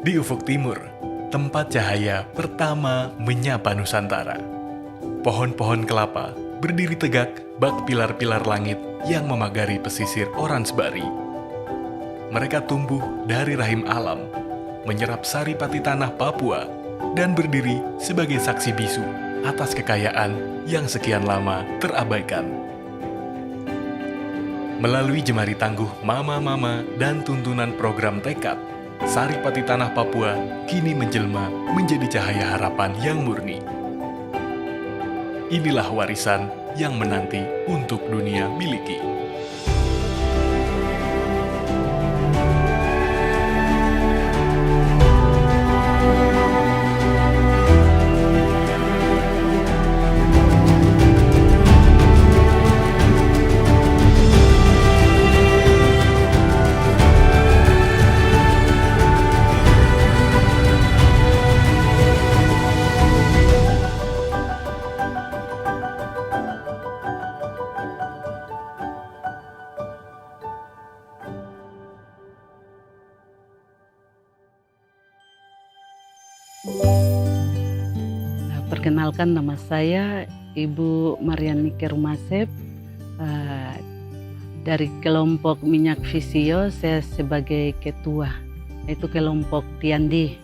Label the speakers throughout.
Speaker 1: Di ufuk timur, tempat cahaya pertama menyapa Nusantara. Pohon-pohon kelapa berdiri tegak bak pilar-pilar langit yang memagari pesisir Oransbari. Mereka tumbuh dari rahim alam, menyerap saripati tanah Papua, dan berdiri sebagai saksi bisu atas kekayaan yang sekian lama terabaikan. Melalui jemari tangguh mama-mama dan tuntunan program tekad, saripati tanah Papua kini menjelma menjadi cahaya harapan yang murni. Inilah warisan yang menanti untuk dunia miliki.
Speaker 2: Perkenalkan, nama saya Ibu Marianike Rumasep, dari kelompok Minyak Visio. Saya sebagai ketua, yaitu kelompok Tiandi.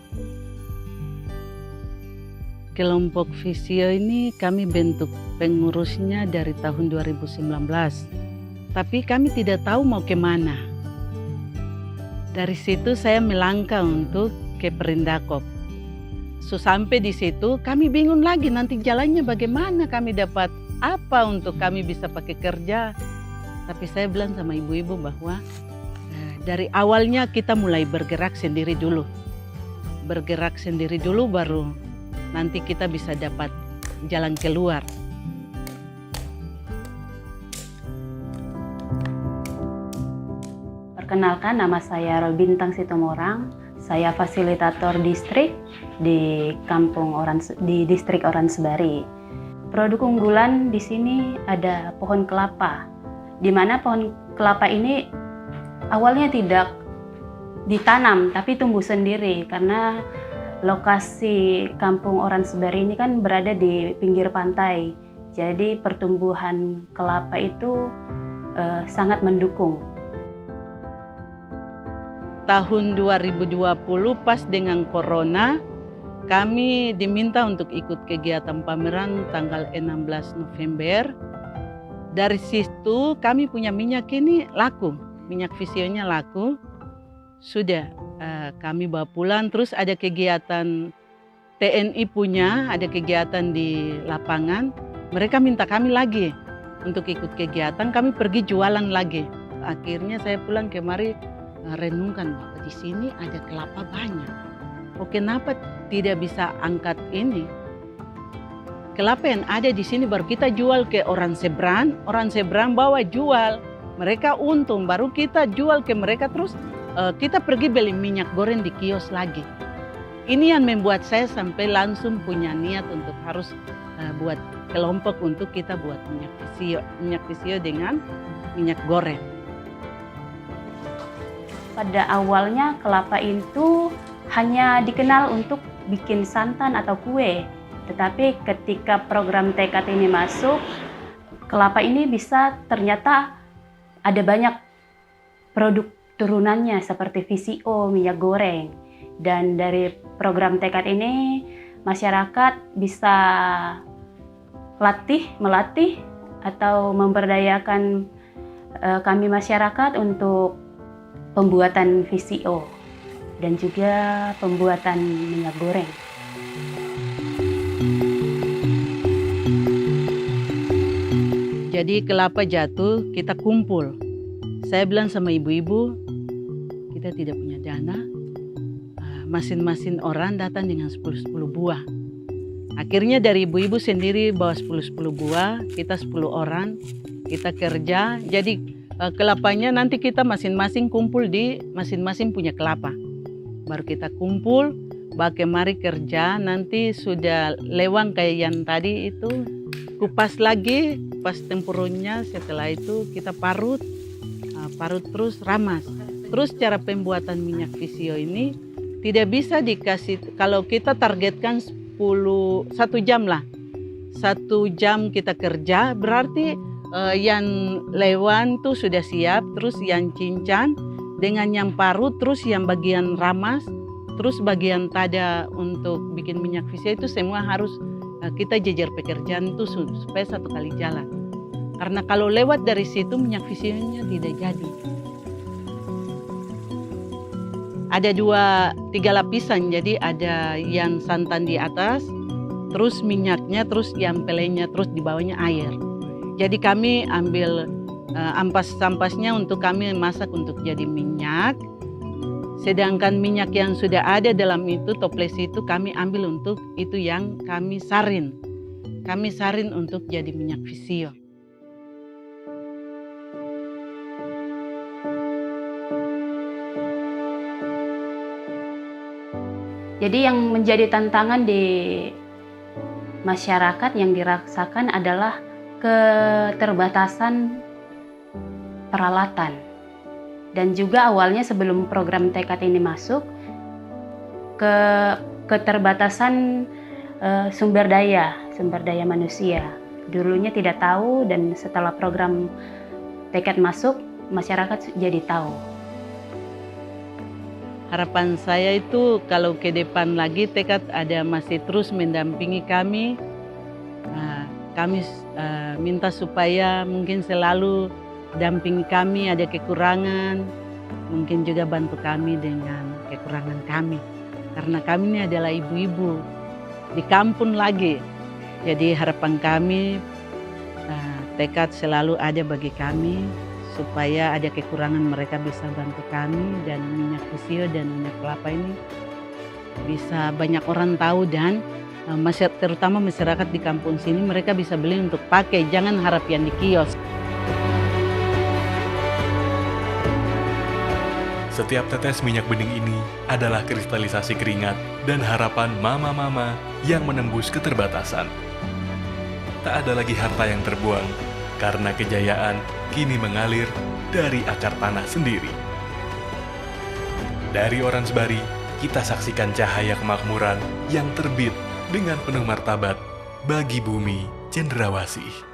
Speaker 2: Kelompok Visio ini kami bentuk pengurusnya dari tahun 2019, tapi kami tidak tahu mau kemana. Dari situ saya melangkah untuk ke Perindakop. Sampai di situ kami bingung lagi nanti jalannya bagaimana, kami dapat apa untuk kami bisa pakai kerja. Tapi saya bilang sama ibu-ibu bahwa dari awalnya kita mulai bergerak sendiri dulu. Bergerak sendiri dulu baru nanti kita bisa dapat jalan keluar.
Speaker 3: Perkenalkan, nama saya Robintang Sitomorang. Saya fasilitator distrik di distrik Oransbari. Produk unggulan di sini ada pohon kelapa, di mana pohon kelapa ini awalnya tidak ditanam tapi tumbuh sendiri karena lokasi kampung Oransbari ini kan berada di pinggir pantai. Jadi pertumbuhan kelapa itu sangat mendukung.
Speaker 2: Tahun 2020 pas dengan corona, kami diminta untuk ikut kegiatan pameran tanggal 16 November. Dari situ kami punya minyak ini laku, minyak visionya laku. Sudah kami bawa pulang, terus ada kegiatan TNI punya, ada kegiatan di lapangan. Mereka minta kami lagi untuk ikut kegiatan, kami pergi jualan lagi. Akhirnya saya pulang kemari renungkan bahwa di sini ada kelapa banyak. Oh, kenapa tidak bisa angkat ini? Kelapa yang ada di sini baru kita jual ke orang seberang bawa jual. Mereka untung, baru kita jual ke mereka, terus kita pergi beli minyak goreng di kios lagi. Ini yang membuat saya sampai langsung punya niat untuk harus buat kelompok untuk kita buat minyak visio dengan minyak goreng.
Speaker 3: Pada awalnya kelapa itu hanya dikenal untuk bikin santan atau kue. Tetapi ketika program tekad ini masuk, kelapa ini bisa ternyata ada banyak produk turunannya seperti VCO, minyak goreng. Dan dari program tekad ini masyarakat bisa melatih atau memberdayakan kami masyarakat untuk pembuatan VCO dan juga pembuatan minyak goreng.
Speaker 2: Jadi kelapa jatuh, kita kumpul. Saya bilang sama ibu-ibu, kita tidak punya dana, masing-masing orang datang dengan 10-10 buah. Akhirnya dari ibu-ibu sendiri bawa 10-10 buah, kita 10 orang, kita kerja. Jadi kelapanya nanti kita masing-masing kumpul di masing-masing punya kelapa. Baru kita kumpul, pakai mari kerja, nanti sudah lewang kayak yang tadi itu, kupas lagi, kupas tempurungnya, setelah itu kita parut terus ramas. Terus cara pembuatan minyak visio ini tidak bisa dikasih, kalau kita targetkan 1 jam lah. 1 jam kita kerja, berarti yang lewan tuh sudah siap, terus yang cincang dengan yang parut, terus yang bagian ramas, terus bagian tada untuk bikin minyak visia itu semua harus kita jejer pekerjaan itu supaya 1 kali jalan. Karena kalau lewat dari situ minyak visianya tidak jadi. Ada 2-3 lapisan, jadi ada yang santan di atas, terus minyaknya, terus yang pelenya, terus di bawahnya air. Jadi kami ambil ampas-ampasnya untuk kami masak untuk jadi minyak. Sedangkan minyak yang sudah ada dalam itu, toples itu kami ambil untuk itu yang kami sarin. Kami sarin untuk jadi minyak visio.
Speaker 3: Jadi yang menjadi tantangan di masyarakat yang dirasakan adalah keterbatasan peralatan. Dan juga awalnya sebelum program tekad ini masuk, keterbatasan sumber daya manusia. Dulunya tidak tahu, dan setelah program tekad masuk, masyarakat jadi tahu.
Speaker 2: Harapan saya itu kalau ke depan lagi tekad ada masih terus mendampingi kami. Kami minta supaya mungkin selalu dampingi kami, ada kekurangan, mungkin juga bantu kami dengan kekurangan kami. Karena kami ini adalah ibu-ibu di kampung lagi. Jadi harapan kami tekad selalu ada bagi kami, supaya ada kekurangan mereka bisa bantu kami, dan minyak visio dan minyak kelapa ini bisa banyak orang tahu, dan terutama masyarakat di kampung sini mereka bisa beli untuk pakai, jangan harap yang di kios.
Speaker 1: Setiap tetes minyak bening ini adalah kristalisasi keringat dan harapan mama-mama yang menembus keterbatasan. Tak ada lagi harta yang terbuang, karena kejayaan kini mengalir dari akar tanah sendiri. Dari Oransbari, kita saksikan cahaya kemakmuran yang terbit dengan penuh martabat bagi bumi Cendrawasih.